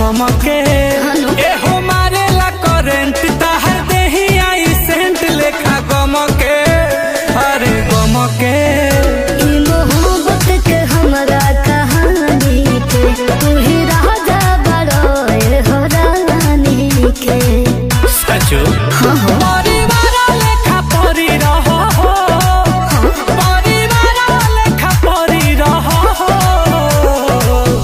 गम के ए हो मारेला करेंट ताहर देही आई सेंट लेखा गम के अरे गम के मोहब्बत के हमरा कहानी के तू ही राजा बड़ोए हो रानी के सचो परिवार लेखा परी रहो परिवार लेखा परी रहो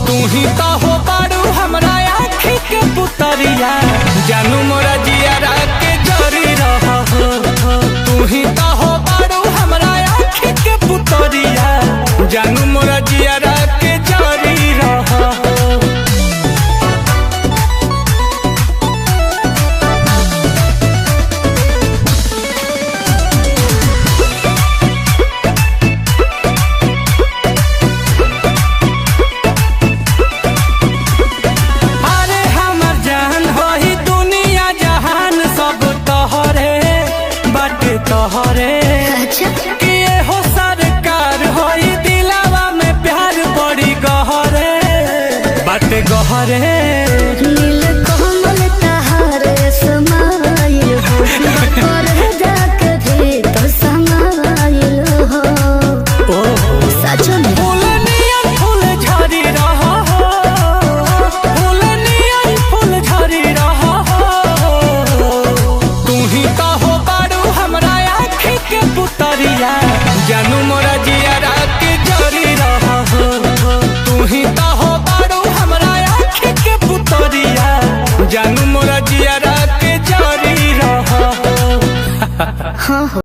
तू ही तो हो बारू हमरा आँखी के पुतरिया जानू मोरा जियारा के जरी रहो तू ही तो हो बारू हमरा आँखी के पुतरिया जानू मोरा जियारा के जरी रहो तोहरे किए हो सरकार होई दिलावा में प्यार बड़ी गहरे बाटे गहरे नील कमल तहारे समाइल हो पर जाके भी तो समाइल हो सचो में फूल नियन फूल झरी रहो फूल नियन फूल झरी रहो तू ही तो हो बारू हमरा आँखी के पुतरिया जानू मोरा जियारा के जरी रहो तू ही तो हो बारू हमरा आँखी के पुतरिया जानू मोरा जियारा के जरी रहो हाँ।